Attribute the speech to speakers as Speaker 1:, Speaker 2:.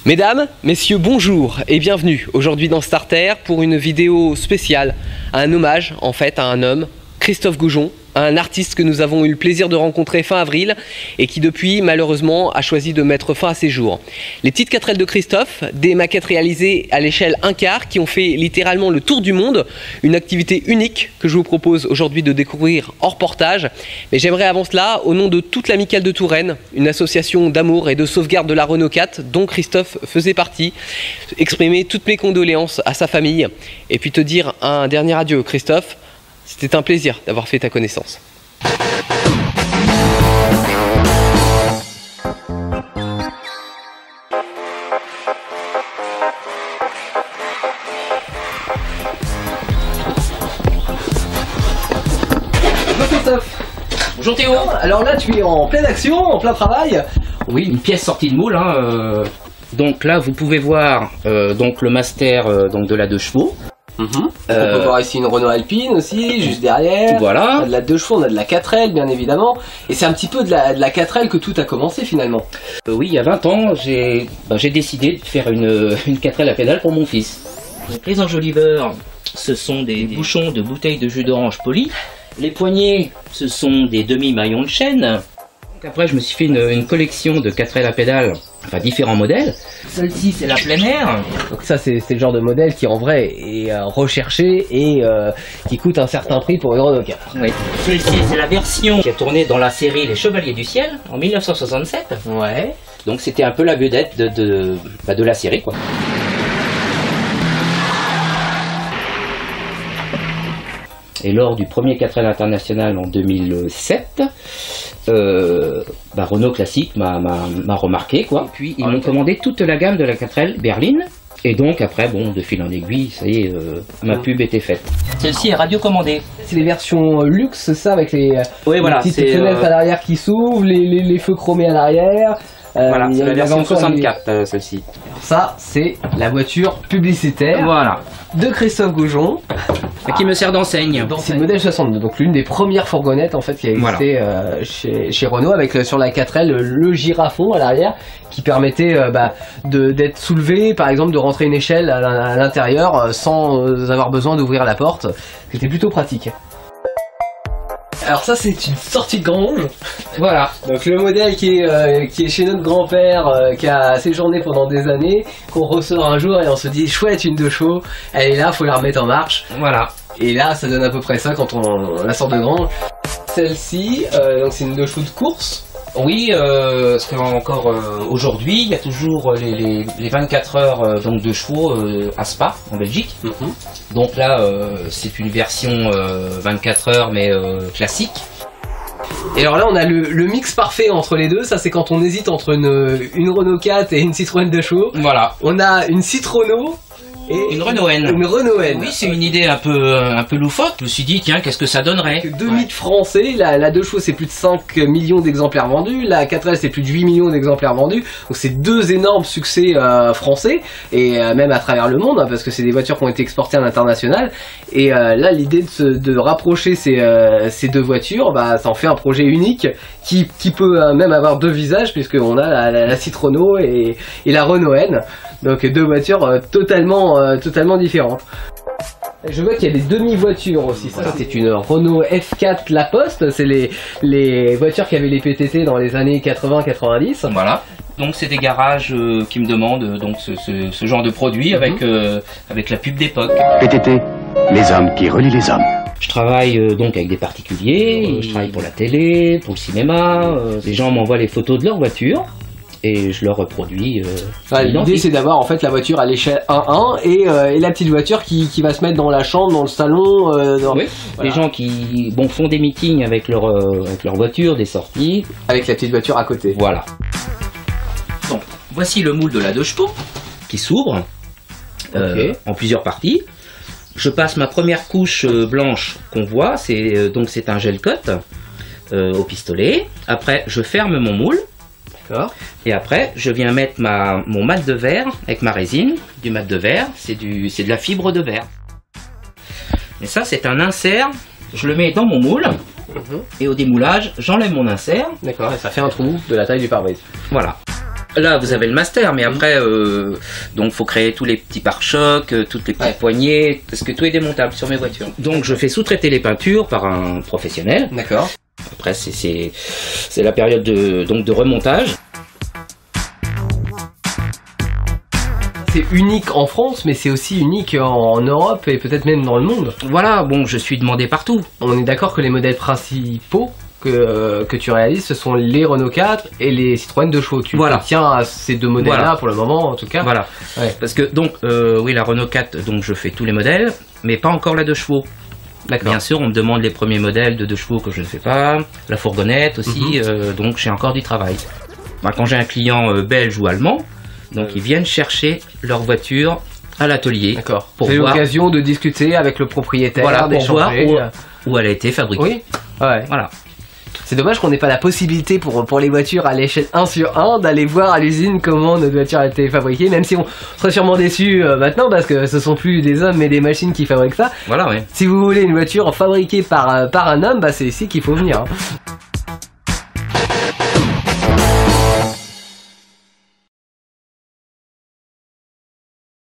Speaker 1: Mesdames, messieurs, bonjour et bienvenue aujourd'hui dans Starter pour une vidéo spéciale, un hommage en fait à un homme, Christophe Goujon, un artiste que nous avons eu le plaisir de rencontrer fin avril et qui depuis malheureusement a choisi de mettre fin à ses jours. Les petites 4L de Christophe, des maquettes réalisées à l'échelle 1/4 qui ont fait littéralement le tour du monde, une activité unique que je vous propose aujourd'hui de découvrir en reportage. Mais j'aimerais avant cela, au nom de toute l'Amicale de Touraine, une association d'amour et de sauvegarde de la Renault 4 dont Christophe faisait partie, exprimer toutes mes condoléances à sa famille et puis te dire un dernier adieu Christophe. C'était un plaisir d'avoir fait ta connaissance. Bonjour Christophe.
Speaker 2: Bonjour Théo.
Speaker 1: Alors là tu es en pleine action, en plein travail.
Speaker 2: Oui, une pièce sortie de moule. Donc là vous pouvez voir donc le master donc de la 2 chevaux.
Speaker 1: On peut voir ici une Renault Alpine aussi, juste derrière.
Speaker 2: Voilà.
Speaker 1: On a de la 2 chevaux, on a de la 4L bien évidemment. Et c'est un petit peu de la 4L que tout a commencé finalement.
Speaker 2: Oui, il y a 20 ans, j'ai décidé de faire une 4L à pédale pour mon fils. Donc les enjoliveurs, ce sont des bouchons de bouteilles de jus d'orange poli. Les poignées, ce sont des demi-maillons de chaîne. Après, je me suis fait une collection de 4L à pédale, enfin différents modèles. Celle-ci, c'est la plein air.
Speaker 1: Donc ça, c'est le genre de modèle qui en vrai est recherché et qui coûte un certain prix pour une Renault 4.
Speaker 2: Oui. Celle-ci, c'est la version qui a tourné dans la série Les Chevaliers du Ciel en 1967.
Speaker 1: Ouais.
Speaker 2: Donc c'était un peu la vedette de la série, quoi. Et lors du premier 4L international en 2007, Renault Classique m'a remarqué, quoi. Et puis ils m'ont commandé toute la gamme de la 4L berline. Et donc après, bon, de fil en aiguille, ça y est, ma pub était faite. Celle-ci est radiocommandée.
Speaker 1: C'est les versions luxe, ça, avec les petites fenêtres à l'arrière qui s'ouvrent, les feux chromés à l'arrière.
Speaker 2: Voilà, c'est la version 64, celle-ci.
Speaker 1: Ça, c'est la voiture publicitaire de Christophe Goujon.
Speaker 2: Qui me sert d'enseigne.
Speaker 1: C'est le modèle 62, donc l'une des premières fourgonnettes en fait qui a existé chez Renault, avec sur la 4L le girafon à l'arrière qui permettait d'être soulevé, par exemple de rentrer une échelle à l'intérieur sans avoir besoin d'ouvrir la porte, c'était plutôt pratique. Alors ça c'est une sortie de grange.
Speaker 2: Voilà.
Speaker 1: Donc le modèle qui est chez notre grand-père, qui a séjourné pendant des années, qu'on ressort un jour et on se dit chouette, une 2 chevaux, elle est là, faut la remettre en marche.
Speaker 2: Voilà.
Speaker 1: Et là ça donne à peu près ça quand on la sort de grange. Celle-ci, donc c'est une 2 chevaux de course.
Speaker 2: Oui, parce qu'encore aujourd'hui, il y a toujours les 24 heures donc de chevaux à Spa, en Belgique. Donc là, c'est une version 24 heures, mais classique.
Speaker 1: Et alors là, on a le mix parfait entre les deux. Ça, c'est quand on hésite entre une Renault 4 et une Citroën 2 chevaux.
Speaker 2: Voilà.
Speaker 1: On a une Citroën et
Speaker 2: une Renault N.
Speaker 1: Une Renault N.
Speaker 2: Oui, c'est une idée un peu loufoque. Je me suis dit, tiens, qu'est-ce que ça donnerait?
Speaker 1: Deux mythes français. La 2 chevaux, c'est plus de 5 millions d'exemplaires vendus. La 4L, c'est plus de 8 millions d'exemplaires vendus. Donc, c'est 2 énormes succès français. Et même à travers le monde, hein, parce que c'est des voitures qui ont été exportées à l'international. Et là, l'idée de rapprocher ces 2 voitures, ça en fait un projet unique qui peut même avoir 2 visages, puisqu'on a la Citroën et la Renault N. Donc 2 voitures totalement différentes. Je vois qu'il y a des demi-voitures aussi. Ça, c'est une Renault F4 La Poste. C'est les voitures qui avaient les PTT dans les années 80-90.
Speaker 2: Voilà. Donc c'est des garages qui me demandent donc ce genre de produit avec la pub d'époque.
Speaker 3: PTT, les hommes qui relient les hommes.
Speaker 2: Je travaille donc avec des particuliers, je travaille pour la télé, pour le cinéma. Les gens m'envoient les photos de leur voiture. Et je leur reproduis.
Speaker 1: L'idée c'est d'avoir en fait la voiture à l'échelle 1-1 et la petite voiture qui va se mettre dans la chambre, dans le salon.
Speaker 2: Oui. Les gens qui font des meetings avec leur voiture, des sorties.
Speaker 1: Avec la petite voiture à côté.
Speaker 2: Voilà. Donc voici le moule de la 2 chevaux qui s'ouvre en plusieurs parties. Je passe ma première couche blanche qu'on voit, c'est un gel coat au pistolet. Après je ferme mon moule. Et après, je viens mettre mon mat de verre avec ma résine, du mat de verre, c'est de la fibre de verre. Et ça, c'est un insert, je le mets dans mon moule, et au démoulage, j'enlève mon insert.
Speaker 1: D'accord, et ça fait un trou de la taille du pare-brise.
Speaker 2: Voilà. Là, vous avez le master, mais après, donc faut créer tous les petits pare-chocs, toutes les petites poignées, parce que tout est démontable sur mes voitures. Donc je fais sous-traiter les peintures par un professionnel.
Speaker 1: D'accord.
Speaker 2: Après, c'est la période de remontage.
Speaker 1: C'est unique en France, mais c'est aussi unique en Europe et peut-être même dans le monde.
Speaker 2: Voilà, bon, je suis demandé partout.
Speaker 1: On est d'accord que les modèles principaux que tu réalises, ce sont les Renault 4 et les Citroën 2 chevaux. Tu tiens à ces deux modèles-là pour le moment, en tout cas.
Speaker 2: Voilà. Ouais. Parce que, donc, oui, la Renault 4, donc je fais tous les modèles, mais pas encore la 2 chevaux.
Speaker 1: D'accord.
Speaker 2: Bien sûr, on me demande les premiers modèles de 2 chevaux que je ne fais pas, la fourgonnette aussi, donc j'ai encore du travail. Bah, quand j'ai un client belge ou allemand, donc ils viennent chercher leur voiture à l'atelier.
Speaker 1: D'accord. C'est l'occasion de discuter avec le propriétaire,
Speaker 2: voilà, pour voir où elle a été fabriquée.
Speaker 1: Oui. Ouais.
Speaker 2: Voilà.
Speaker 1: C'est dommage qu'on n'ait pas la possibilité pour les voitures à l'échelle 1 sur 1 d'aller voir à l'usine comment notre voiture a été fabriquée, même si on serait sûrement déçus maintenant parce que ce sont plus des hommes mais des machines qui fabriquent ça.
Speaker 2: Voilà, oui.
Speaker 1: Si vous voulez une voiture fabriquée par un homme, bah c'est ici qu'il faut venir. Hein.